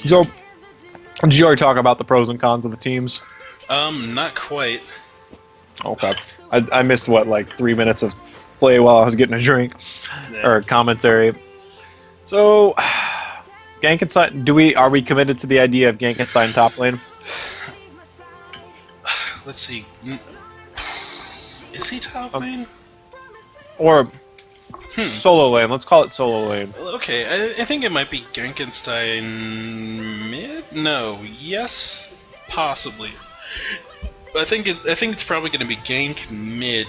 So, did you already talk about the pros and cons of the teams? Not quite. Okay. I missed, what, like 3 minutes of play while I was getting a drink? Yeah. Or commentary. So, Gankenstein, are we committed to the idea of Gankenstein top lane? Let's see. Is he top lane? Or solo lane? Let's call it solo lane. Okay, I think it might be Genkenstein mid. No, yes, possibly. I think it's probably going to be gank mid,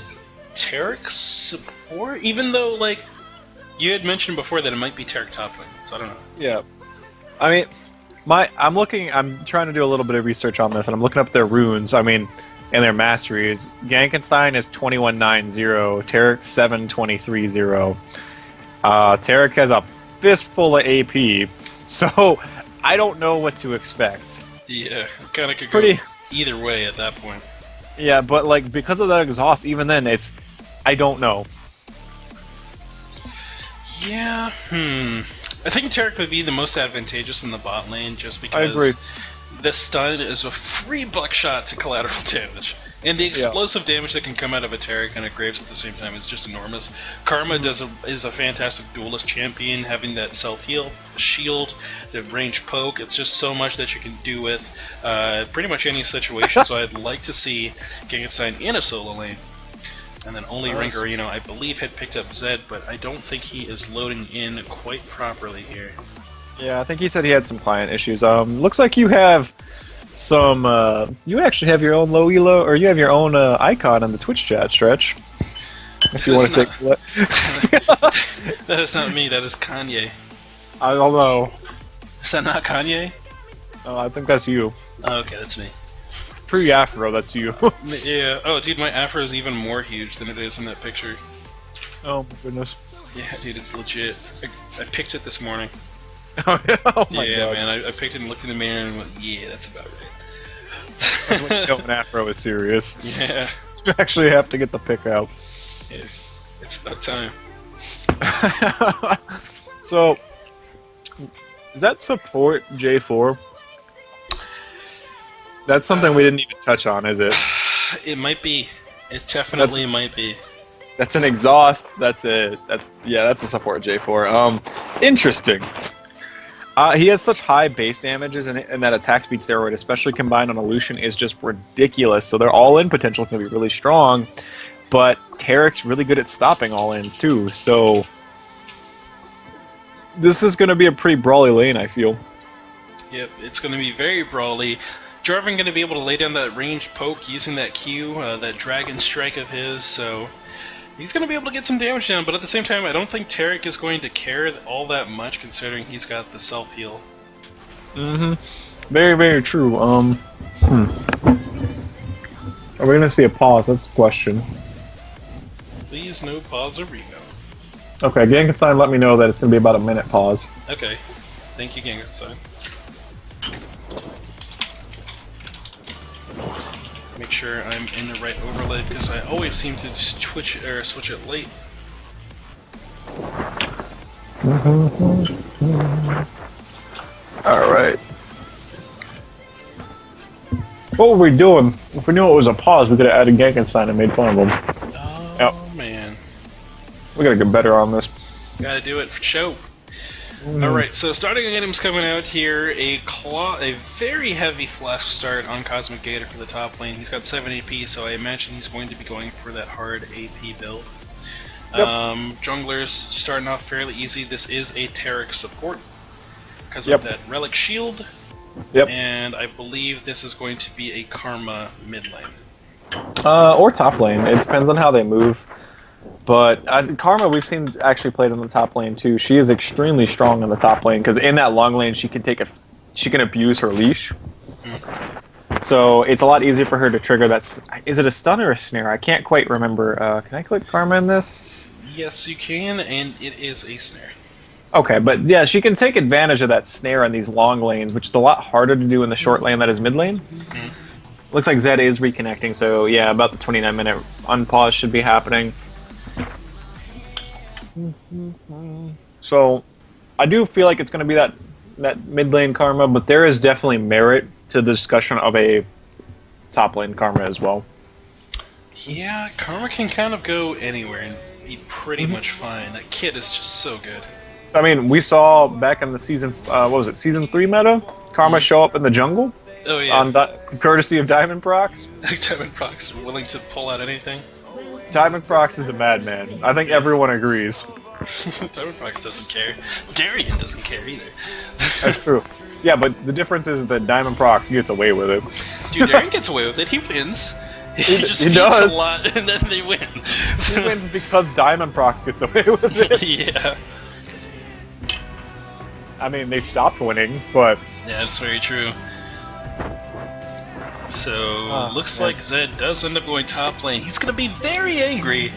Tarek support. Even though, like, you had mentioned before that it might be Tarek top lane, so I don't know. Yeah, I mean, I'm trying to do a little bit of research on this, and I'm looking up their runes. I mean, and their masteries. Gankenstein is 2190, Tarek 7230. Tarek has a fistful of AP, so I don't know what to expect. Yeah, kind of could go either way at that point. Yeah, but like because of that exhaust, even then, I don't know. Yeah, I think Tarek would be the most advantageous in the bot lane just because I agree. the stun is a free buckshot to collateral damage. And the explosive damage that can come out of a Tarek and a Graves at the same time is just enormous. Karma is a fantastic duelist champion, having that self-heal, shield, the range poke. It's just so much that you can do with pretty much any situation. So I'd like to see Gankenstein in a solo lane. And then only Ringarino, I believe, had picked up Zed, but I don't think he is loading in quite properly here. Yeah, I think he said he had some client issues. Looks like you have some. You actually have your own LowElo, or you have your own icon in the Twitch chat, Stretch. If you want to take. That is not me. That is Kanye. I don't know. Is that not Kanye? Oh, I think that's you. Oh, okay, that's me. Pre-afro, that's you. Yeah. Oh, dude, my afro is even more huge than it is in that picture. Oh my goodness. Yeah, dude, it's legit. I picked it this morning. Oh my yeah, god. man, I picked it and looked in the mirror and went, yeah, that's about right. That's when you know an afro is serious. Yeah. You actually have to get the pick out. Yeah, it's about time. So, does that support J4? That's something we didn't even touch on, is it? It might be. It definitely might be. That's an exhaust. That's it. That's a support J4. Interesting. He has such high base damages, and that attack speed steroid, especially combined on Illusion, is just ridiculous. So their all-in potential can be really strong, but Tarek's really good at stopping all-ins too. So this is going to be a pretty brawly lane, I feel. Yep, it's going to be very brawly. Jarvan going to be able to lay down that ranged poke using that Q, that dragon strike of his, so he's going to be able to get some damage down, but at the same time, I don't think Tarek is going to care all that much, considering he's got the self-heal. Very, very true. Are we going to see a pause? That's the question. Please, no pause or rego. Okay, Gankenstein let me know that it's going to be about a minute pause. Okay. Thank you, Gankenstein. Make sure I'm in the right overlay because I always seem to just switch it late. Alright. What were we doing? If we knew it was a pause, we could have added Gankenstein and made fun of him. Oh, man. We gotta get better on this. Gotta do it for show. Alright, so starting items coming out here, a very heavy flask start on Cosmic Gator for the top lane. He's got 7 AP, so I imagine he's going to be going for that hard AP build. Yep. Junglers starting off fairly easy. This is a Tarek support because of that Relic Shield. Yep. And I believe this is going to be a Karma mid lane. Or top lane. It depends on how they move. But Karma, we've seen actually played in the top lane too. She is extremely strong in the top lane because in that long lane she can abuse her leash. So it's a lot easier for her to trigger that. Is it a stun or a snare? I can't quite remember. Can I click Karma in this? Yes, you can, and it is a snare. Okay, but yeah, she can take advantage of that snare in these long lanes, which is a lot harder to do in the short lane that is mid lane. Looks like Zed is reconnecting, so yeah, about the 29-minute unpause should be happening. So, I do feel like it's going to be that that mid lane Karma, but there is definitely merit to the discussion of a top lane Karma as well. Yeah, Karma can kind of go anywhere and be pretty much fine. That kid is just so good. I mean, we saw back in the season, what was it, season 3 meta? Karma show up in the jungle? Oh, yeah. On courtesy of Diamond Prox? Diamond Prox willing to pull out anything? Diamond Prox is a madman. I think everyone agrees. Diamond Prox doesn't care. Darian doesn't care either. That's true. Yeah, but the difference is that Diamond Prox gets away with it. Dude, Darian gets away with it. He wins. He just feeds does. a lot, and then they win. He wins because Diamond Prox gets away with it. Yeah. I mean, they've stopped winning, but... Yeah, that's very true. So, looks like Zed does end up going top lane. He's going to be very angry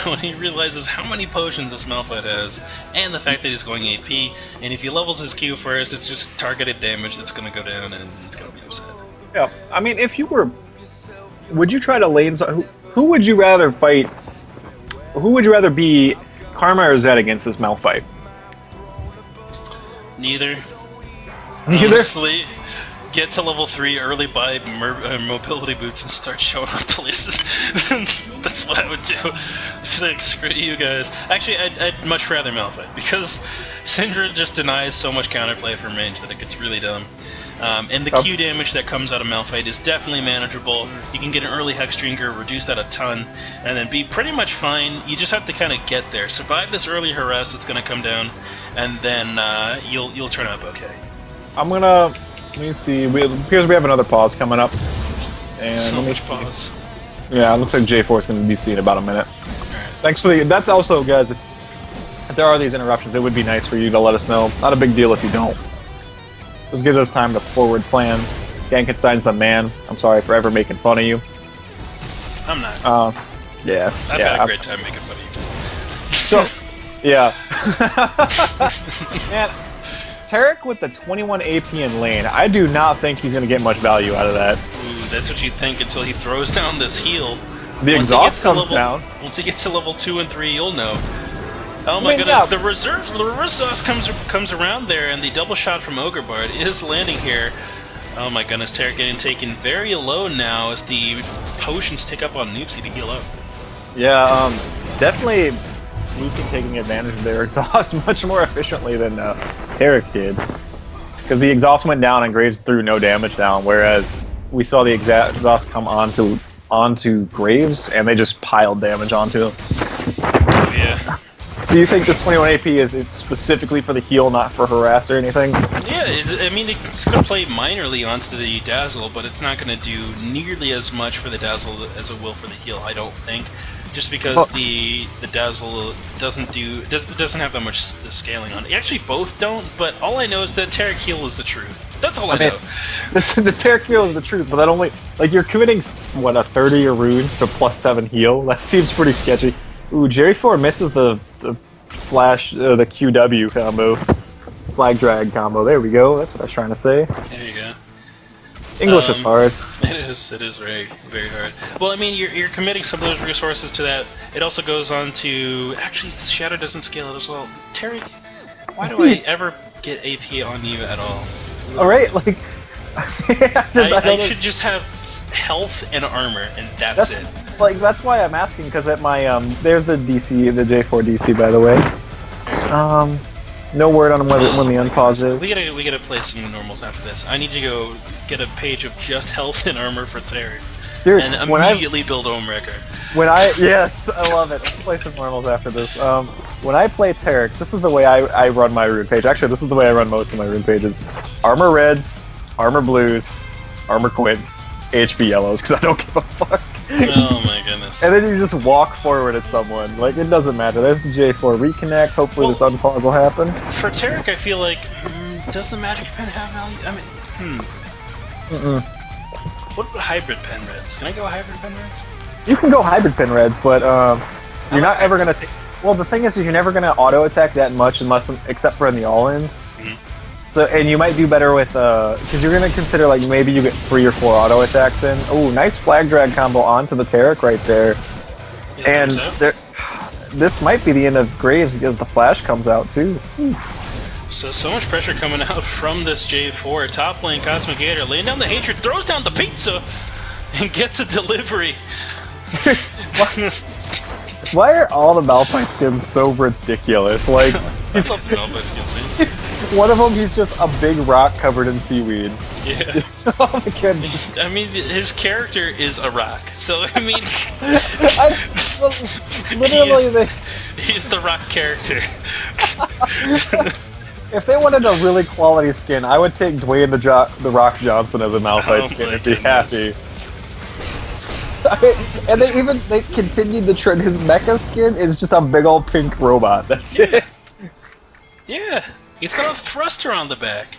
when he realizes how many potions this Malphite has, and the fact that he's going AP, and if he levels his Q first, it's just targeted damage that's going to go down, and he's going to be upset. Yeah, I mean, if you were... Would you try to lane... Who would you rather fight... Who would you rather be, Karma or Zed against this Malphite? Neither. Neither? Honestly, get to level 3 early, buy mobility boots, and start showing up places. That's what I would do. Like, screw you guys. Actually, I'd much rather Malphite, because Syndra just denies so much counterplay from range that it gets really dumb. And the Q damage that comes out of Malphite is definitely manageable. You can get an early Hexdrinker, reduce that a ton, and then be pretty much fine. You just have to kind of get there. Survive this early harass that's going to come down, and then you'll turn up okay. I'm gonna... Let me see. Because we have another pause coming up. And So let me much see. pause. Yeah, it looks like J4 is going to DC in about a minute. Alright. Thanks for the... That's also, guys, if there are these interruptions, it would be nice for you to let us know. Not a big deal if you don't. This gives us time to forward plan. Gankenstein's the man. I'm sorry for ever making fun of you. I'm not. Yeah. I've yeah, had a great time making fun of you. So, yeah. Man, Tarek with the 21 AP in lane, I do not think he's going to get much value out of that. Ooh, that's what you think until he throws down this heal. The exhaust comes down. Once he gets to level 2 and 3, you'll know. Oh my goodness, yeah. the reverse sauce comes around there, and the double shot from Ogre Bard is landing here. Oh my goodness, Tarek getting taken very low now as the potions tick up on Noopsy to heal up. Yeah, definitely Lucy taking advantage of their exhaust much more efficiently than Tarek did. Because the exhaust went down and Graves threw no damage down, whereas we saw the exhaust come onto Graves and they just piled damage onto him. Yeah. So you think this 21 AP is specifically for the heal, not for harass or anything? Yeah, I mean, it's going to play minorly onto the Dazzle, but it's not going to do nearly as much for the Dazzle as it will for the heal, I don't think. Just because the Dazzle doesn't have that much scaling on it. Actually, both don't, but all I know is that Tarek heal is the truth. That's all I know. The Tarek heal is the truth, but that only... Like, you're committing, what, a third of your runes to +7 heal? That seems pretty sketchy. Ooh, Jerry 4 misses the flash, the QW combo. Flag drag combo. There we go. That's what I was trying to say. There you go. English is hard. It is very, very hard. Well, I mean, you're committing some of those resources to that. It also goes on to... Actually, Shadow doesn't scale it as well. Terry, why do I ever get AP on you at all? Alright, like... I should just have health and armor, and that's it. Like, that's why I'm asking, because at my, there's the DC, the J4 DC, by the way. No word on when the unpause is. We gotta play some normals after this. I need to go get a page of just health and armor for Terry. Dude, and immediately build Omewrecker. Yes, I love it. I'll play some normals after this. When I play Tarek, this is the way I run my rune page. Actually, this is the way I run most of my rune pages. Armor reds, armor blues, armor quints, HP yellows, because I don't give a fuck. Oh my goodness. And then you just walk forward at someone. Like, it doesn't matter. There's the J4 reconnect. Hopefully this unpause will happen. For Tarek, I feel like, does the magic pen have value? I mean, What about hybrid pen reds? Can I go hybrid pen reds? You can go hybrid pen reds, but you're not ever going to take... Well, the thing is you're never going to auto-attack that much except for in the all-ins. So, and you might do better with, because you're going to consider, like, maybe you get 3 or 4 auto attacks in. Ooh, nice flag drag combo onto the Tarek right there. And this might be the end of Graves because the flash comes out, too. So much pressure coming out from this J4. Top lane, Cosmic Gator laying down the hatred, throws down the pizza, and gets a delivery. Why are all the Malphite skins so ridiculous? Like, I love the Malphite skins, man. one of them, he's just a big rock covered in seaweed. Yeah. Oh my goodness. I mean, his character is a rock, so I mean, Literally, he's the rock character. if they wanted a really quality skin, I would take Dwayne the Rock Johnson as a Malphite skin and be happy. And they continued the trend. His mecha skin is just a big old pink robot. That's it. Yeah, he's got a thruster on the back.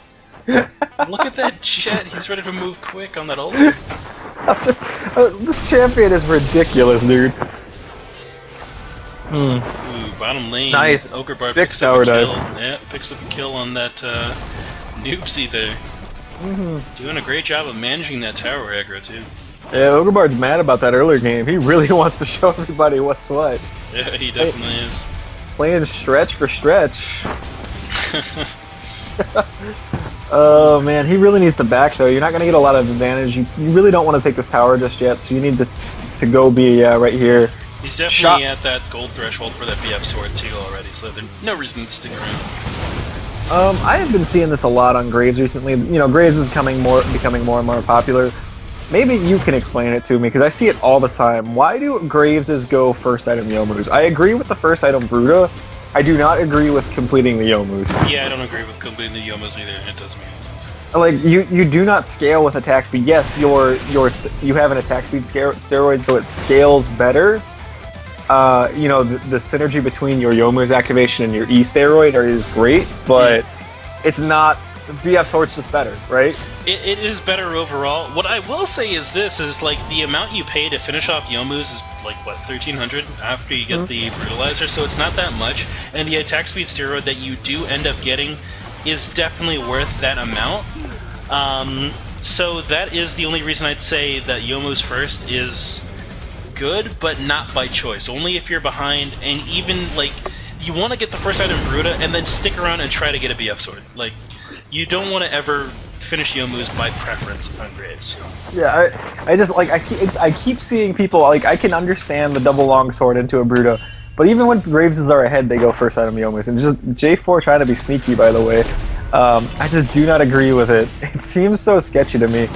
Look at that jet. He's ready to move quick on that ult. This champion is ridiculous, dude. Ooh, bottom lane. Nice. Ogre Bar 6 tower dive. Yeah, picks up a kill on that noobsy there. Doing a great job of managing that tower aggro too. Yeah, Ogrebard's mad about that earlier game. He really wants to show everybody what's what. Yeah, he definitely is. Playing stretch for stretch. Oh man, he really needs to back though. You're not going to get a lot of advantage. You really don't want to take this tower just yet, so you need to go be right here. He's definitely at that gold threshold for that BF sword too already, so there's no reason to stick around. I have been seeing this a lot on Graves recently. You know, Graves is becoming more and more popular. Maybe you can explain it to me, because I see it all the time. Why do Graves' go first item Yomus? I agree with the first item Bruta. I do not agree with completing the Yomus. Yeah, I don't agree with completing the Yomus either. It doesn't make any sense. Like, you do not scale with attack speed. Yes, you have an attack speed steroid, so it scales better. You know, the synergy between your Yomu's activation and your E steroid is great, but it's not. BF Sword's just better, right? It is better overall. What I will say is this, is like the amount you pay to finish off Yomu's is like, what, 1,300 after you get the Brutalizer, so it's not that much, and the attack speed steroid that you do end up getting is definitely worth that amount. So that is the only reason I'd say that Yomu's first is good, but not by choice. Only if you're behind, and even, like, you want to get the first item Bruta, and then stick around and try to get a BF Sword. Like, you don't want to ever finish Yomu's by preference on Graves. Yeah, I just, like, I keep seeing people, like, I can understand the double longsword into a Bruta, but even when Graves are ahead, they go first item Yomu's, and just J4 trying to be sneaky, by the way. I just do not agree with it. It seems so sketchy to me.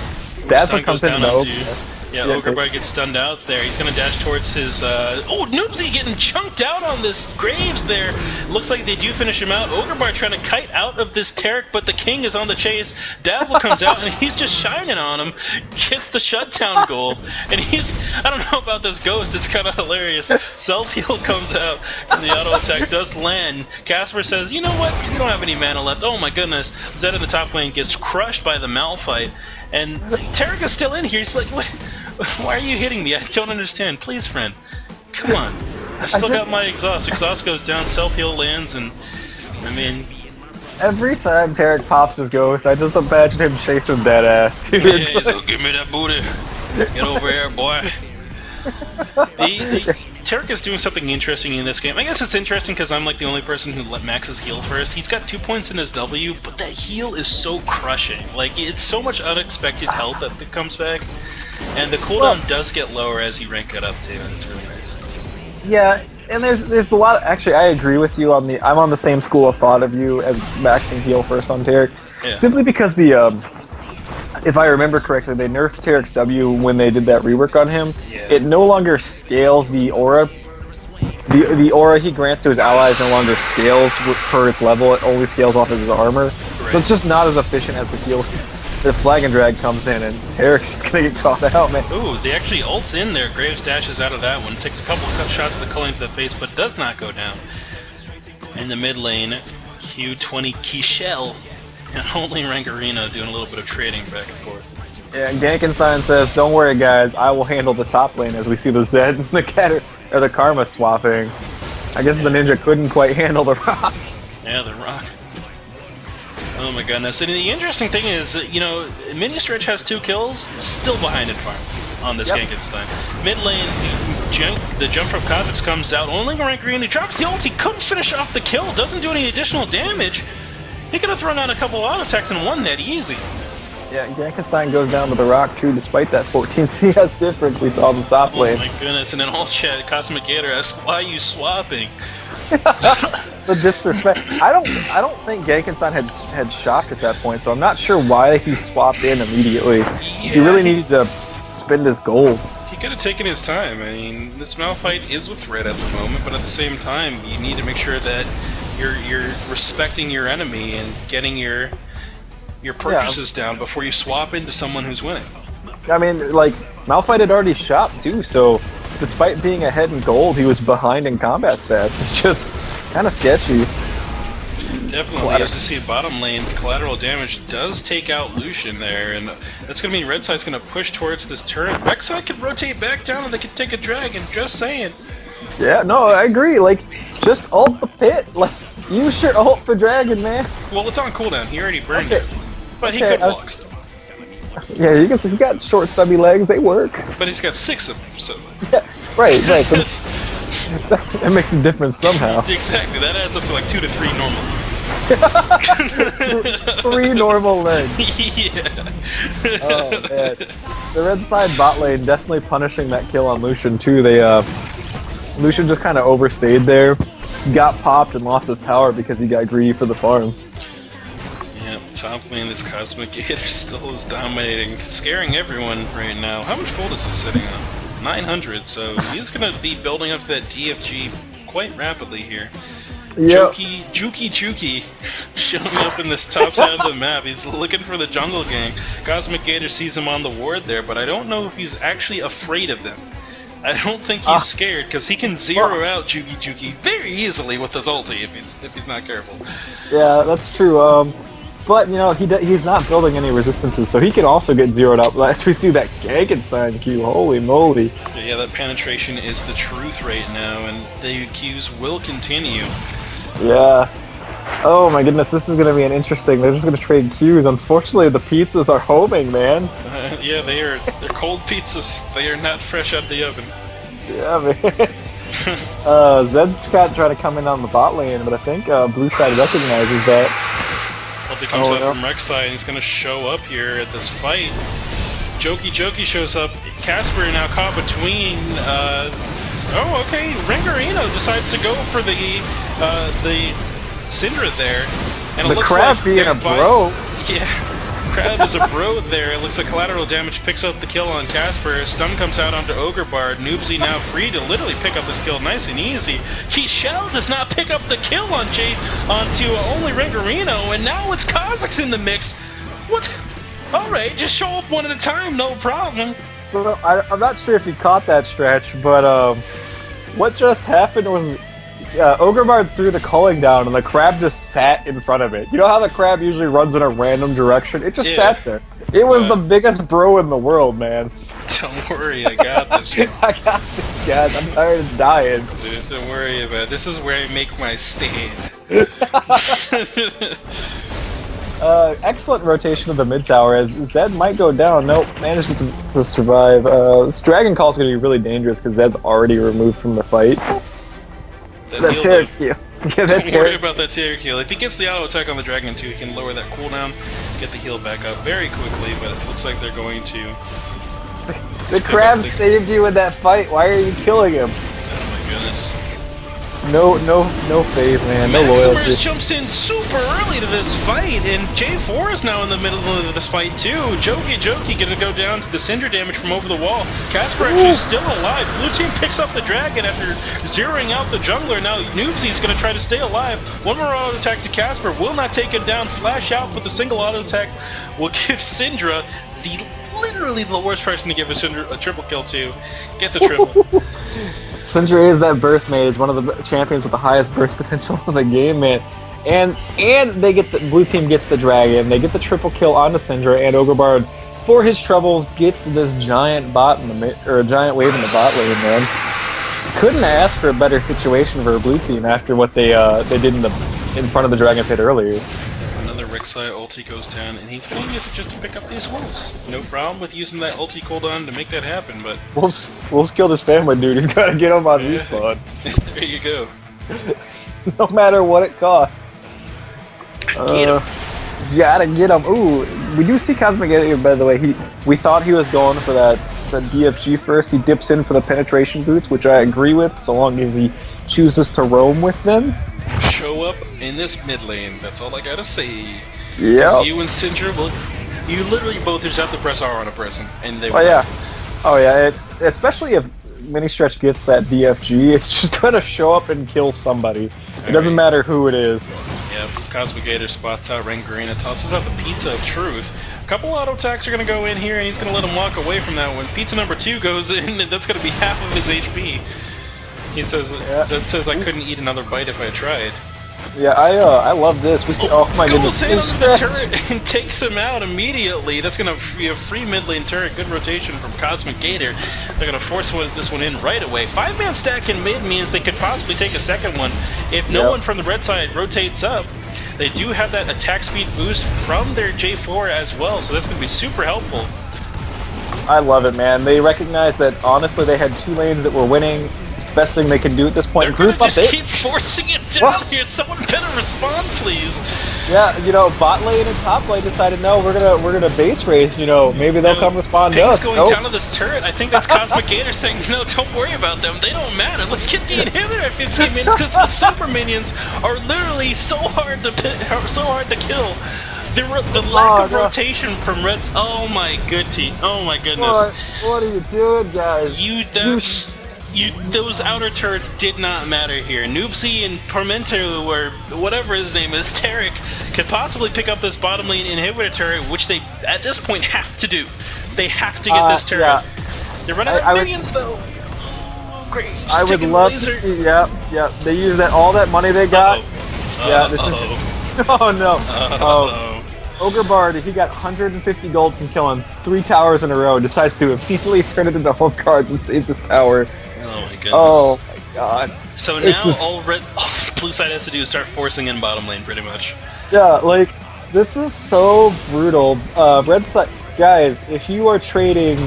That's what comes in though. Yeah, Ogrebard gets stunned out there. He's gonna dash towards his, oh, Noobsy getting chunked out on this Graves there. Looks like they do finish him out. Ogrebard trying to kite out of this Taric, but the King is on the chase. Dazzle comes out, and he's just shining on him. Gets the shutdown goal. And he's, I don't know about this Ghost, it's kind of hilarious. Self-heal comes out, and the auto attack does land. Casper says, you know what, you don't have any mana left. Oh my goodness. Zed in the top lane gets crushed by the Malphite. And Taric is still in here. He's like, what? Why are you hitting me? I don't understand. Please, friend. Come on. I've still got my exhaust. Exhaust goes down, self-heal lands, and I mean... Every time Taric pops his ghost, I just imagine him chasing that ass, dude. Yeah, he's like, give me that booty. Get over here, boy. Taric is doing something interesting in this game. I guess it's interesting because I'm like the only person who maxes heal first. He's got 2 points in his W, but that heal is so crushing. Like, it's so much unexpected health that comes back. And the cooldown does get lower as you rank it up too, and it's really nice. Yeah, and there's a lot. Actually, I agree with you on I'm on the same school of thought of you as maxing heal first on Taric. Yeah. Simply because if I remember correctly, they nerfed Taric's W when they did that rework on him. Yeah. It no longer scales the aura. The aura he grants to his allies no longer scales per its level. It only scales off of his armor. Right. So it's just not as efficient as the heal is. The flag and drag comes in, and Taric's just gonna get caught out, man. Ooh, they actually ults in there. Graves dashes out of that one, takes a couple of shots to the culling to the face, but does not go down. In the mid lane, Q20 Kishel and only Rangarino doing a little bit of trading back and forth. Yeah, Gankenstein says, "Don't worry, guys. I will handle the top lane." As we see the Zed and the Karma swapping. I guess the ninja couldn't quite handle the rock. Yeah, the rock. Oh my goodness. And the interesting thing is, you know, Mini Stretch has 2 kills, still behind in farm on this Gankenstein. Mid lane, the jump from Kha'Zix comes out, only Rank Green, he drops the ult, he couldn't finish off the kill, doesn't do any additional damage. He could have thrown out a couple of auto attacks and won that easy. Yeah, Gankenstein goes down to the rock too, despite that 14 CS difference we saw in the top lane. Oh my goodness! And in all chat, Cosmic Gator asks, "Why are you swapping?" The disrespect. I don't think Gankenstein had shocked at that point, so I'm not sure why he swapped in immediately. Yeah, he really needed to spend his gold. He could have taken his time. I mean, this Malphite is with red at the moment, but at the same time, you need to make sure that you're respecting your enemy and getting your purchases down before you swap into someone who's winning. I mean, like, Malphite had already shopped too, so despite being ahead in gold, he was behind in combat stats. It's just kind of sketchy. Definitely, as you see bottom lane, collateral damage does take out Lucian there, and that's going to mean Red Side's going to push towards this turret. Rek'Sai could rotate back down and they could take a dragon, just saying. Yeah, no, I agree. Like, just ult the pit. Like, use your ult for dragon, man. Well, it's on cooldown. He already burned it. But he could walk still. Yeah, he's got short, stubby legs. They work. But he's got 6 of them, so... Yeah, right. So that makes a difference somehow. Exactly. That adds up to like 2 to 3 normal. 3 normal legs. Yeah. Oh, man. The red side bot lane definitely punishing that kill on Lucian, too. Lucian just kind of overstayed there. Got popped and lost his tower because he got greedy for the farm. Top lane, this Cosmic Gator still is dominating, scaring everyone right now. How much gold is he sitting on? 900, so he's going to be building up to that DFG quite rapidly here. Yep. Juki showing up in this top side of the map. He's looking for the jungle gang. Cosmic Gator sees him on the ward there, but I don't know if he's actually afraid of them. I don't think he's scared, because he can zero out Juki very easily with his ulti if he's not careful. Yeah, that's true. But, you know, he's not building any resistances, so he can also get zeroed out. As we see that Gankenstein Q, holy moly. Yeah, that penetration is the truth right now, and the Qs will continue. Yeah. Oh my goodness, this is going to be an interesting... They're just going to trade Qs. Unfortunately, the pizzas are homing, man. Yeah, they're cold pizzas. They are not fresh out the oven. Yeah, man. Zed's trying to come in on the bot lane, but I think blue side recognizes that. Ulti comes out from Rek'Sai and he's going to show up here at this fight. Joki shows up. Casper now caught between... oh, okay. Ringarino decides to go for the Syndra there. And the crab like being a bro. Yeah. Crab is a bro there. It looks like collateral damage picks up the kill on Casper. Stun comes out onto Ogre Bard. Noobsy now free to literally pick up this kill nice and easy. Shell does not pick up the kill on onto only Ringarino, and now it's Kha'Zix in the mix. What? Alright, just show up one at a time, no problem. So I'm not sure if you caught that stretch, but what just happened was Ogre Bard threw the culling down and the crab just sat in front of it. You know how the crab usually runs in a random direction? It just sat there. It was the biggest bro in the world, man. Don't worry, I got this. I got this, guys. I'm tired of dying. Dude, don't worry about it. This is where I make my stand. Excellent rotation of the mid tower as Zed might go down. Nope, manages to survive. This Dragon Call is going to be really dangerous because Zed's already removed from the fight. That Terror Kill. Yeah, don't worry about that Terror Kill. If he gets the auto attack on the Dragon too, he can lower that cooldown, get the heal back up very quickly, but it looks like they're going to... The crab saved you in that fight. Why are you killing him? Oh my goodness. No faith, man. No loyalty. Maximus jumps in super early to this fight, and J4 is now in the middle of this fight too. Joki gonna go down to the Cinder damage from over the wall. Casper actually still alive. Blue team picks up the Dragon after zeroing out the jungler. Now Noobsy's gonna try to stay alive. One more auto attack to Casper will not take him down. Flash out with the single auto attack will give Syndra literally the worst person to give a triple kill to. Gets a triple. Syndra is that burst mage, one of the champions with the highest burst potential in the game, man. And they get the blue team gets the dragon. They get the triple kill onto Syndra, and Ogre Bard, for his troubles, gets this giant bot in the giant wave in the bot lane, man. Couldn't ask for a better situation for a blue team after what they did in front of the dragon pit earlier. Another Rek'Sai ulti goes down, and he's going to use it just to pick up these wolves. No problem with using that ulti cooldown to make that happen, but... Wolves killed his family, dude. He's got to get him on respawn. There you go. No matter what it costs. Get him. Gotta get him. Ooh, we do see Cosmic Gator, by the way. We thought he was going for the DFG first. He dips in for the penetration boots, which I agree with, so long as he chooses to roam with them. Show up in this mid lane. That's all I gotta say. Yeah. You and Cinder, you literally both just have to press R on a person, and they. Oh yeah. Oh yeah. Especially if Mini Stretch gets that DFG, it's just gonna show up and kill somebody. It doesn't matter who it is. Yep, Cosmic Gator spots out Rangarina, tosses out the Pizza of Truth. A couple auto attacks are going to go in here, and he's going to let him walk away from that one. Pizza number 2 goes in, and that's going to be half of his HP. He says, it says I couldn't eat another bite if I tried. Yeah, I love this. We see, oh my goodness, goes in on the turret and takes him out immediately. That's going to be a free mid lane turret. Good rotation from Cosmic Gator. They're going to force this one in right away. 5-man stack in mid means they could possibly take a second one. If no one from the red side rotates up, they do have that attack speed boost from their J4 as well, so that's going to be super helpful. I love it, man. They recognize that, honestly, they had 2 lanes that were winning. Best thing they can do at this point. They're gonna just keep forcing it down here. Someone better respond, please. Yeah, bot lane and top lane decided no, we're gonna base race. Maybe they'll come respond to us. Going down to this turret. I think that's Cosmic Gator saying, no, don't worry about them. They don't matter. Let's get the inhibitor at 15 minutes because the super minions are literally so hard to kill. The lack of rotation from Reds. Oh my goodness. Oh my goodness. What are you doing, guys? Those outer turrets did not matter here. Noobsy and Tormento, or whatever his name is, Tarek, could possibly pick up this bottom lane inhibitor turret, which they, at this point, have to do. They have to get this turret. Yeah. They're running out of minions, though. Oh, great. I would love to see, yeah. They use all that money they got. This is... Oh, no. Ogre Bard, he got 150 gold from killing 3 towers in a row, decides to immediately turn it into home cards and saves his tower. Oh my goodness. Oh my god. So now all blue side has to do is start forcing in bottom lane, pretty much. Yeah, this is so brutal. Red side, guys, if you are trading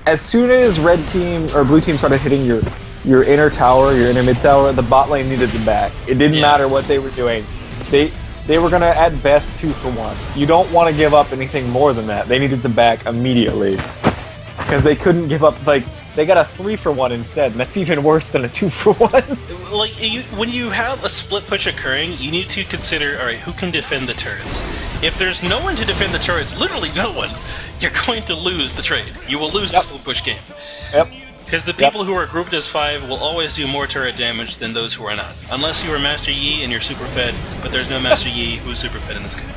as soon as red team or blue team started hitting your inner tower, your inner mid tower, the bot lane needed to back. It didn't matter what they were doing. They were gonna at best 2 for 1. You don't want to give up anything more than that. They needed to back immediately because they couldn't give up. They got a 3 for 1 instead, and that's even worse than a 2 for 1. When you have a split push occurring, you need to consider, all right, who can defend the turrets? If there's no one to defend the turrets, literally no one, you're going to lose the trade. You will lose the split push game. Yep. Because the people who are grouped as 5 will always do more turret damage than those who are not. Unless you are Master Yi and you're super fed, but there's no Master Yi who's super fed in this game.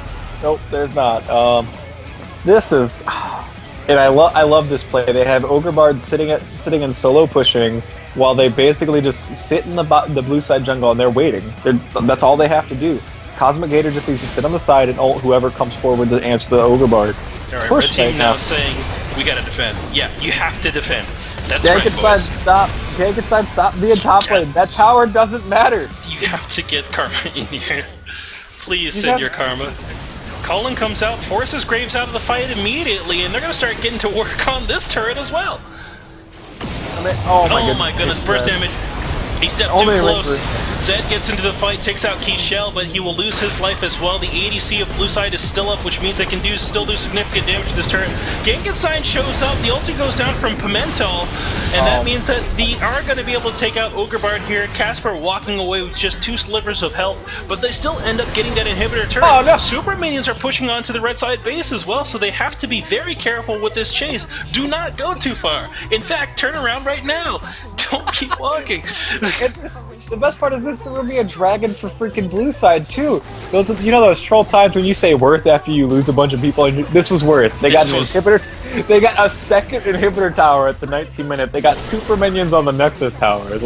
Nope, there's not. This is... And I love this play. They have Ogre Bard sitting and solo pushing while they basically just sit in the blue side jungle and they're waiting. That's all they have to do. Cosmic Gator just needs to sit on the side and ult whoever comes forward to answer the Ogre Bard. Alright, red team now saying, we gotta defend. Yeah, you have to defend. That's right, boys. Stop being top lane. That tower doesn't matter. You have to get Karma in here. Please send your Karma. Colin comes out, forces Graves out of the fight immediately, and they're going to start getting to work on this turret as well. Oh my goodness, burst damage. He stepped too close. Zed gets into the fight, takes out Keishel, but he will lose his life as well. The ADC of blue side is still up, which means they can still do significant damage to this turret. Gengenstein shows up, the ulti goes down from Pimentel, and that means that they are going to be able to take out Ogre Bard here. Casper walking away with just 2 slivers of health, but they still end up getting that inhibitor turret. Oh, no. Super minions are pushing onto the red side base as well, so they have to be very careful with this chase. Do not go too far. In fact, turn around right now. Don't keep walking. The best part is this will be a dragon for freaking blue side too. Those troll times when you say worth after you lose a bunch of people, and this was worth. They got an inhibitor. They got a second inhibitor tower at the 19 minute. They got super minions on the Nexus towers.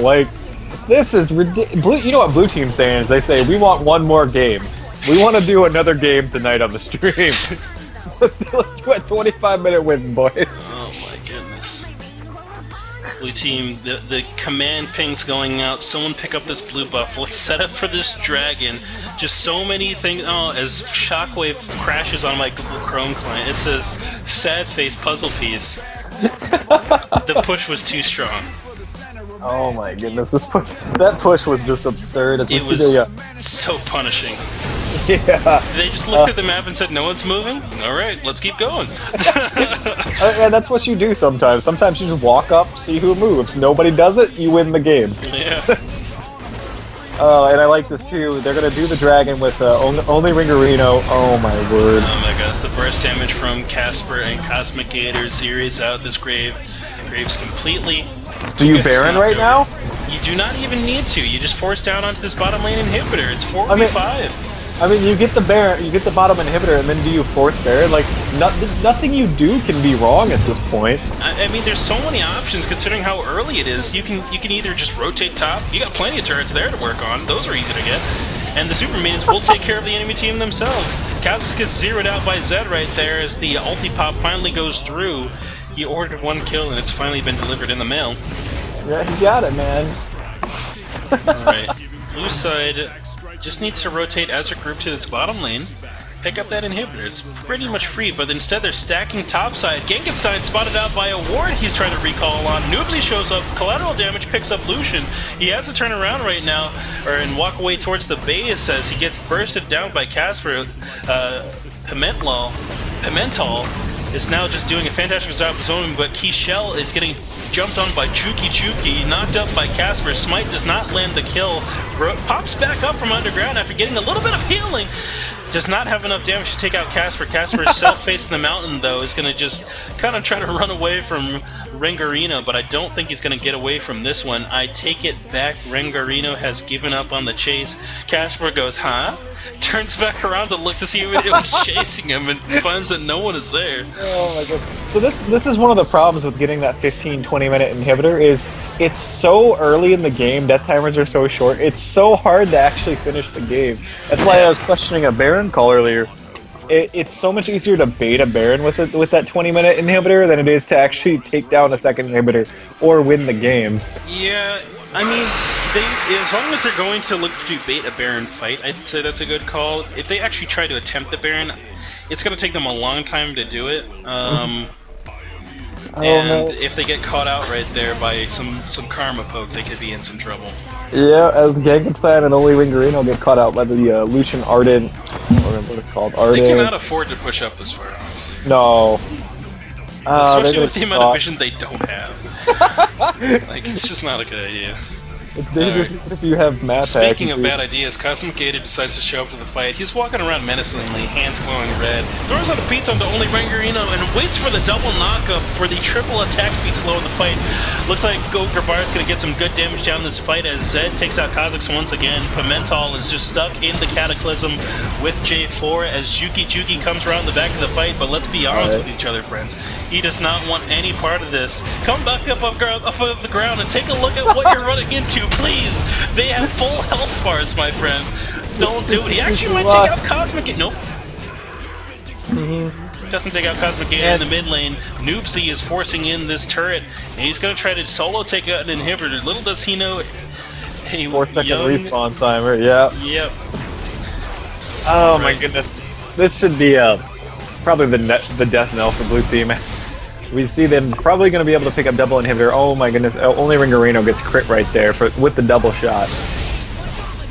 This is ridiculous. You know what blue team's saying is they say we want one more game. We want to do another game tonight on the stream. let's do a 25-minute win, boys. Oh my goodness. Blue team, the command ping's going out. Someone pick up this blue buff. Let's set up for this dragon. Just so many things. Oh, as Shockwave crashes on my Google Chrome client, it says sad face puzzle piece. The push was too strong. Oh my goodness, that push was just absurd. It was so punishing. Yeah. They just looked at the map and said, no one's moving? Alright, let's keep going. And that's what you do sometimes. Sometimes you just walk up, see who moves. Nobody does it, you win the game. Yeah. And I like this too. They're gonna do the dragon with only Ringarino. Oh my word. Oh my gosh, the burst damage from Casper and Cosmic Gator zeroes out this Graves completely. Do you Baron right now? You do not even need to. You just force down onto this bottom lane inhibitor. It's 4v5. I mean, you get the Baron, you get the bottom inhibitor, and then do you force Baron? Like, nothing you do can be wrong at this point. I mean, there's so many options considering how early it is. You can either just rotate top. You got plenty of turrets there to work on. Those are easy to get. And the super minions will take care of the enemy team themselves. Kazix gets zeroed out by Zed right there as the ulti pop finally goes through. He ordered 1 kill and it's finally been delivered in the mail. Yeah, he got it, man. Alright. Blue side just needs to rotate as a group to its bottom lane, pick up that inhibitor. It's pretty much free, but instead they're stacking topside. Genkenstein spotted out by a ward he's trying to recall on. Noobsy shows up, collateral damage picks up Lucian. He has to turn around right now, and walk away towards the base as he gets bursted down by Casper. Pimental is now just doing a fantastic job of zoning, but Keyshell is getting jumped on by Juki, knocked up by Casper. Smite does not land the kill. Pops back up from underground after getting a little bit of healing. Does not have enough damage to take out Casper. Casper is self-facing the mountain, though. Is going to just kind of try to run away from Rengarino, but I don't think he's going to get away from this one. I take it back. Rengarino has given up on the chase. Casper goes, huh? Turns back around to look to see who was chasing him and finds that no one is there. Oh my god. So this is one of the problems with getting that 15-20 minute inhibitor is it's so early in the game, death timers are so short, it's so hard to actually finish the game. That's why I was questioning a Baron call earlier. It's so much easier to bait a Baron with that 20-minute inhibitor than it is to actually take down a second inhibitor or win the game. Yeah, I mean, as long as they're going to look to bait a Baron fight, I'd say that's a good call. If they actually try to attempt the Baron, it's going to take them a long time to do it. And if they get caught out right there by some karma poke, they could be in some trouble. Yeah, as Genkenstein and only Ringarino get caught out by the Lucian Ardent, or what it's called, Ardent. They cannot afford to push up this far, honestly. No. Especially with the amount of vision they don't have. Like, it's just not a good idea. It's dangerous if you have map hack. Speaking of bad ideas, Cosmic Gator decides to show up to the fight. He's walking around menacingly, hands glowing red, throws out a pizza onto only Rengarino and waits for the double knockup for the triple attack speed slow in the fight. Looks like Grabar's going to get some good damage down this fight as Zed takes out Kha'Zix once again. Pimental is just stuck in the Cataclysm with J4 as Juki comes around the back of the fight, but let's be honest with each other, friends. He does not want any part of this. Come back up off the ground and take a look at what you're running into, please. They have full health bars, my friend. Don't do it. He actually might take out Cosmic Gator. Nope. Doesn't take out Cosmic Gator in the mid lane. Noobsy is forcing in this turret, and he's going to try to solo take out an inhibitor. Little does he know, 4-second respawn timer, yeah. Yep. Oh my goodness. This should be probably the death knell for blue team. We see them probably going to be able to pick up double inhibitor. Oh my goodness, only Ringarino gets crit right there with the double shot.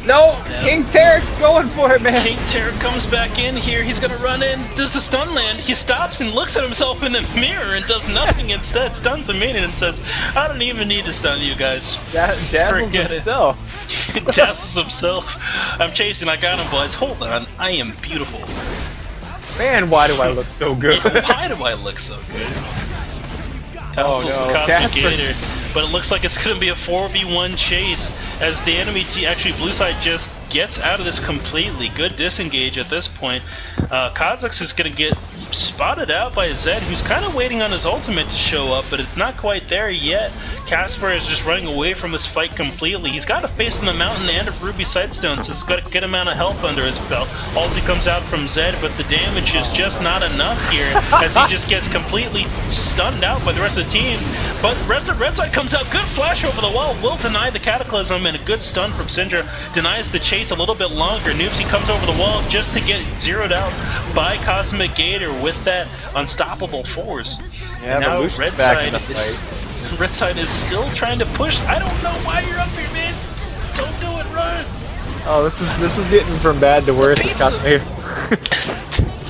No! Yep. King Tarek's going for it, man! King Tarek comes back in here, he's gonna run in, does the stun land, he stops and looks at himself in the mirror and does nothing instead, stuns a minion and says, I don't even need to stun you guys. Dazzles himself. Dazzles himself. I'm chasing, I got him, boys. Hold on, I am beautiful. Man, why do I look so good? Why do I look so good? Dazzles the Cosmic Gator. But it looks like it's going to be a 4v1 chase as the enemy team, actually blue side, just gets out of this completely. Good disengage at this point. Kha'Zix is going to get spotted out by Zed, who's kind of waiting on his ultimate to show up, but it's not quite there yet. Casper is just running away from this fight completely. He's got a face in the mountain and a ruby sightstone, so he's got a good amount of health under his belt. Ulti comes out from Zed, but the damage is just not enough here as he just gets completely stunned out by the rest of the team. But the rest of Red Side comes out, good flash over the wall, will deny the Cataclysm, and a good stun from Syndra denies the chase a little bit longer. Noobsy comes over the wall just to get zeroed out by Cosmic Gator with that unstoppable force. Yeah, and now Red Side in the fight. Red Side is still trying to push. I don't know why you're up here, man. Don't do it, run. Oh, this is getting from bad to worse. This Pizza.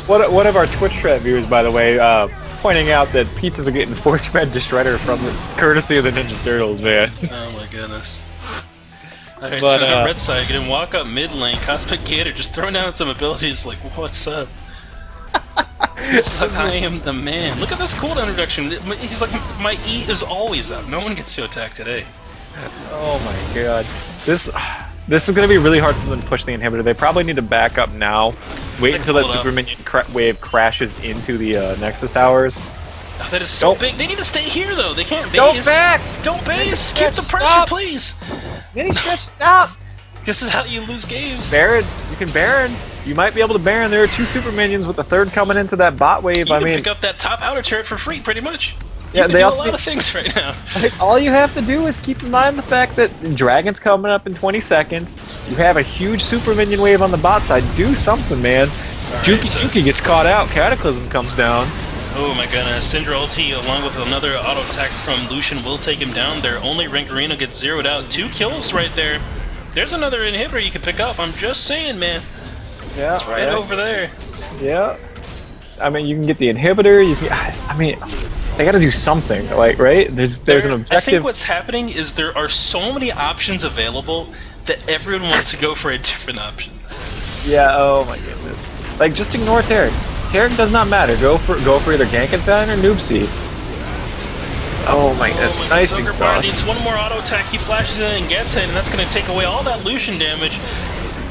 One of our Twitch chat viewers, by the way, pointing out that pizzas are getting force-fed to Shredder from courtesy of the Ninja Turtles, man. Oh my goodness. Alright, But, so on the red side, you can walk up mid lane, Cosmic Gator just throwing out some abilities like, what's up? He's like, I am the man. Look at this cooldown reduction. He's like, my E is always up. No one gets to attack today. Oh my god. This is going to be really hard for them to push the inhibitor. They probably need to back up now. Wait until that super minion wave crashes into the Nexus towers. Oh, that is so big. They need to stay here though. They can't base. Don't back! Don't base! Keep the pressure, please! Mini Stretch, stop! This is how you lose games. Baron, you can Baron. You might be able to Baron. There are 2 super minions with the 3rd coming into that bot wave. You can pick up that top outer turret for free, pretty much. Yeah, they also do a lot of things right now. Like, all you have to do is keep in mind the fact that Dragon's coming up in 20 seconds. You have a huge super minion wave on the bot side. Do something, man. Juki gets caught out. Cataclysm comes down. Oh my goodness. Syndra ulti along with another auto attack from Lucian will take him down. Their only Rangarino gets zeroed out. 2 kills right there. There's another inhibitor you can pick up. I'm just saying, man. Yeah, it's right over there. Yeah. I mean, you can get the inhibitor. You can, I mean, they got to do something, like, right? There's an objective. I think what's happening is there are so many options available that everyone wants to go for a different option. Yeah. Oh my goodness. Like, just ignore Tarek. Tarek does not matter. Go for either Gankenstein or Noobsy. Oh my god, nice exhaust. Needs one more auto attack, he flashes in and gets it, and that's going to take away all that Lucian damage.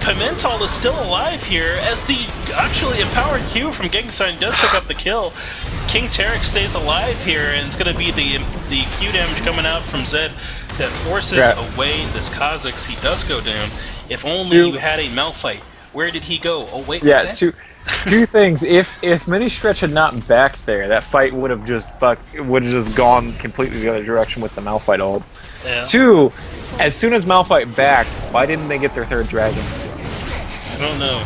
Pimental is still alive here, as the actually empowered Q from Gankenstein does pick up the kill. King Tarek stays alive here, and it's going to be the Q damage coming out from Zed that forces away this Kha'Zix. He does go down. If only you had a Malphite. Where did he go? Oh wait, yeah, two things. If Mini Stretch had not backed there, that fight would have just gone completely the other direction with the Malphite ult. Yeah. 2, as soon as Malphite backed, why didn't they get their 3rd dragon? I don't know.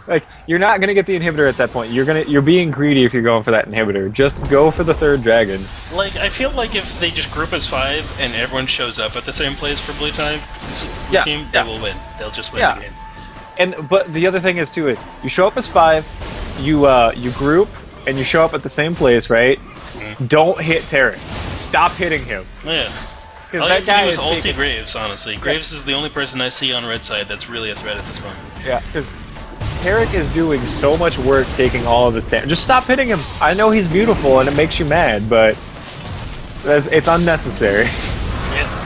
Like, you're not gonna get the inhibitor at that point. You're being greedy if you're going for that inhibitor. Just go for the 3rd dragon. Like, I feel like if they just group as 5 and everyone shows up at the same place for blue team, they will win. They'll just win the game. But the other thing is too, you show up as 5, you group, and you show up at the same place, right? Mm-hmm. Don't hit Tarek. Stop hitting him. Yeah. All that guy is ulti Graves, honestly. Graves is the only person I see on red side that's really a threat at this moment. Yeah, because Tarek is doing so much work taking all of this damage. Just stop hitting him. I know he's beautiful and it makes you mad, but it's unnecessary. Yeah.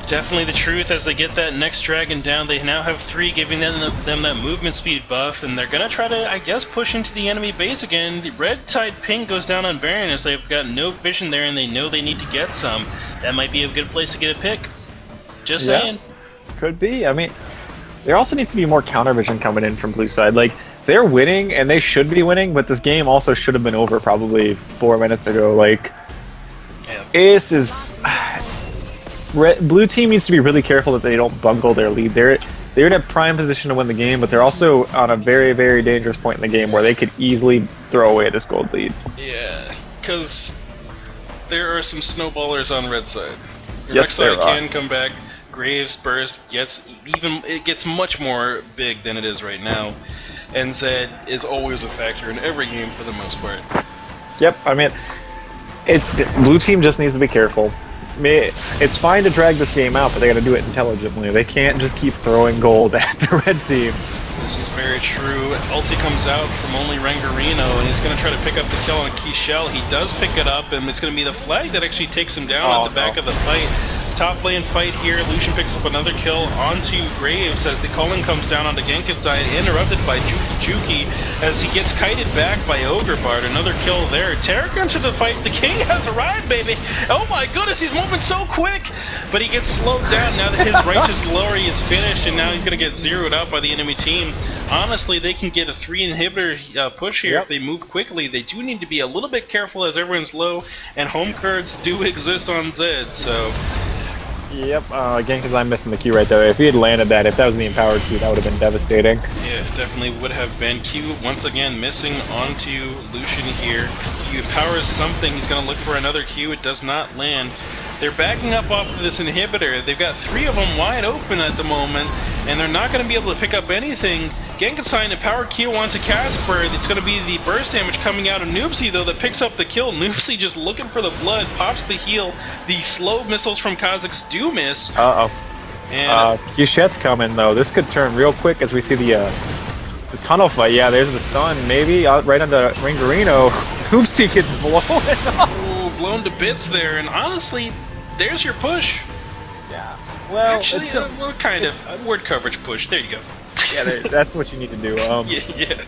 Definitely the truth. As they get that next dragon down, they now have 3, giving them that movement speed buff, and they're gonna try to, I guess, push into the enemy base again. The red tide ping goes down on Baron as they've got no vision there, and they know they need to get some. That might be a good place to get a pick. Just saying. Could be. I mean, there also needs to be more counter vision coming in from blue side. Like, they're winning, and they should be winning, but this game also should have been over probably 4 minutes ago. Like, this is... Blue team needs to be really careful that they don't bungle their lead. They're in a prime position to win the game, but they're also on a very, very dangerous point in the game where they could easily throw away this gold lead. Yeah, because there are some snowballers on red side. Yes, there are. Can come back. Graves burst gets much more big than it is right now, and Zed is always a factor in every game for the most part. Yep, I mean, blue team just needs to be careful. I mean, it's fine to drag this game out, but they got to do it intelligently. They can't just keep throwing gold at the red team. This is very true. Ulti comes out from only Rangarino, and he's going to try to pick up the kill on Keyshell. He does pick it up, and it's going to be the flag that actually takes him down at the back of the fight. Top lane fight here. Lucian picks up another kill onto Graves as the Culling comes down onto Gankenstein, interrupted by Juki as he gets kited back by Ogre Bard. Another kill there. Tarek into the fight. The king has arrived, baby. Oh my goodness, he's moving so quick. But he gets slowed down now that his Righteous Glory is finished, and now he's going to get zeroed out by the enemy team. Honestly, they can get a 3 inhibitor push here if they move quickly. They do need to be a little bit careful as everyone's low, and home cards do exist on Zed, so Yep, again, because I'm missing the Q right there. If he had landed that, if that was the empowered Q, that would have been devastating. Yeah, definitely would have been. Q once again missing onto Lucian here. Q powers something, he's going to look for another Q, it does not land. They're backing up off of this inhibitor. They've got 3 of them wide open at the moment, and they're not going to be able to pick up anything. Genkinsai and power Q onto Casper. It's going to be the burst damage coming out of Noobsy, though, that picks up the kill. Noobsy just looking for the blood, pops the heal. The slow missiles from Kazakhs do miss. Uh-oh. And Kushet's coming, though. This could turn real quick as we see the tunnel fight. Yeah, there's the stun. Maybe out right onto Ringarino. Noobsy gets blown up. Ooh, blown to bits there, and honestly, there's your push. Yeah. Well, actually, well, kind of word coverage push. There you go. Yeah, that's what you need to do. Yeah.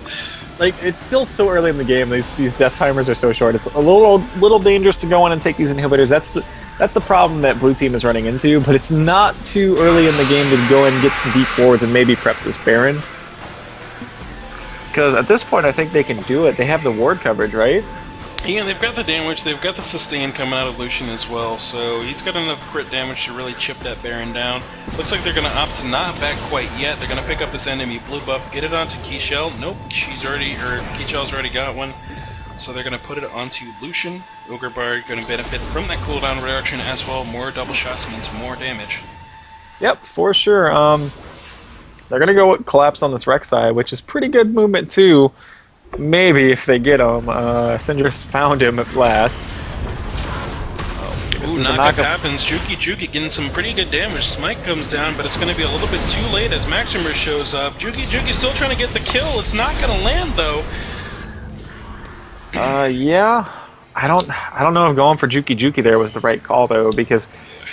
Like, it's still so early in the game. These death timers are so short. It's a little dangerous to go in and take these inhibitors. That's the problem that blue team is running into. But it's not too early in the game to go and get some deep forwards and maybe prep this Baron. Because at this point, I think they can do it. They have the ward coverage, right? Yeah, they've got the damage, they've got the sustain coming out of Lucian as well, so he's got enough crit damage to really chip that Baron down. Looks like they're going to opt to not back quite yet. They're going to pick up this enemy blue buff, get it onto Keyshell. Nope, Keyshell's already got one. So they're going to put it onto Lucian. Ogre Bard going to benefit from that cooldown reduction as well. More double shots means more damage. Yep, for sure. They're going to go with Collapse on this Rek'Sai, which is pretty good movement too. Maybe if they get him. Syndra's found him at last. Ooh, knockup happens. Juki getting some pretty good damage. Smite comes down, but it's going to be a little bit too late as Maximus shows up. Juki still trying to get the kill. It's not going to land though. Yeah. I don't know if going for Juki there was the right call though, because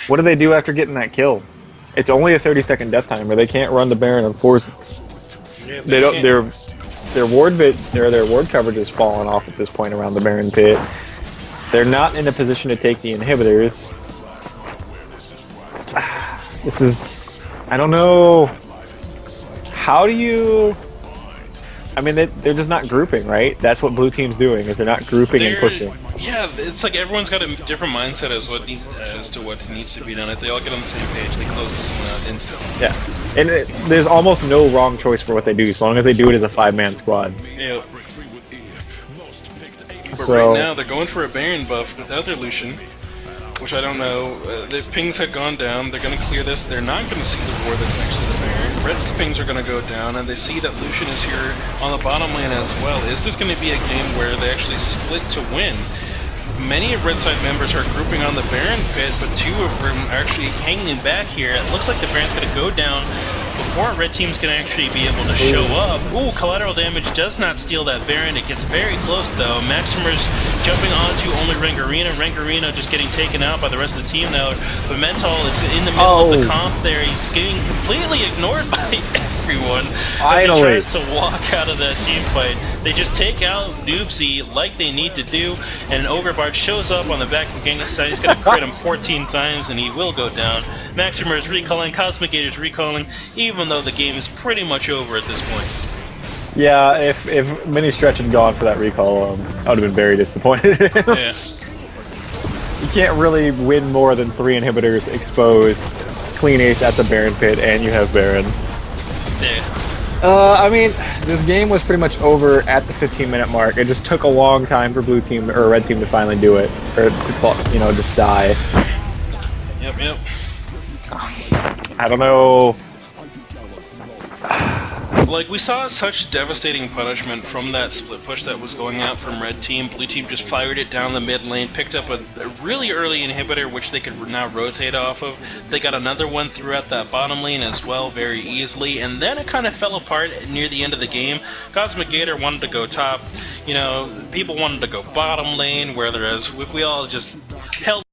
what do they do after getting that kill? It's only a 30-second death timer. They can't run the Baron and force it. Yeah, they don't. Their ward coverage has fallen off at this point around the Baron pit. They're not in a position to take the inhibitors. This is, I don't know. How do you? I mean, they're just not grouping, right? That's what blue team's doing, is they're not grouping and pushing. Yeah, it's like everyone's got a different mindset as to what needs to be done. If they all get on the same page, they close this one out instantly. Yeah, and there's almost no wrong choice for what they do, as long as they do it as a 5-man squad. Yeah. But so, right now, they're going for a Baron buff without their Lucian, which I don't know. The pings had gone down. They're going to clear this. They're not going to see the ward that's next to the Baron. Red's pings are going to go down, and they see that Lucian is here on the bottom lane as well. Is this going to be a game where they actually split to win? Many of Red Side members are grouping on the Baron pit, but 2 of them are actually hanging back here. It looks like the Baron's going to go down before Red Team's going to actually be able to show up. Ooh, collateral damage does not steal that Baron. It gets very close though. Maximer's jumping onto only Ringarino. Ringarino just getting taken out by the rest of the team now. But Mental is in the middle of the comp there. He's getting completely ignored by everyone as he tries to walk out of that team fight. They just take out Noobsy like they need to do, and Ogre Bard shows up on the back of Genghis-Khan. He's going to crit him 14 times, and he will go down. Maximer is recalling, Cosmic Gator's recalling, even though the game is pretty much over at this point. Yeah, if Mini Stretch had gone for that recall, I would have been very disappointed. Yeah. You can't really win more than 3 inhibitors exposed, clean ace at the Baron pit, and you have Baron. Yeah. I mean, this game was pretty much over at the 15-minute mark. It just took a long time for blue team or red team to finally do it, or just die. Yep. I don't know. Like, we saw such devastating punishment from that split push that was going out from red team. Blue team just fired it down the mid lane, picked up a really early inhibitor which they could now rotate off of. They got another one throughout that bottom lane as well very easily, and then it kind of fell apart near the end of the game. Cosmic Gator wanted to go top, people wanted to go bottom lane, whereas if we all just held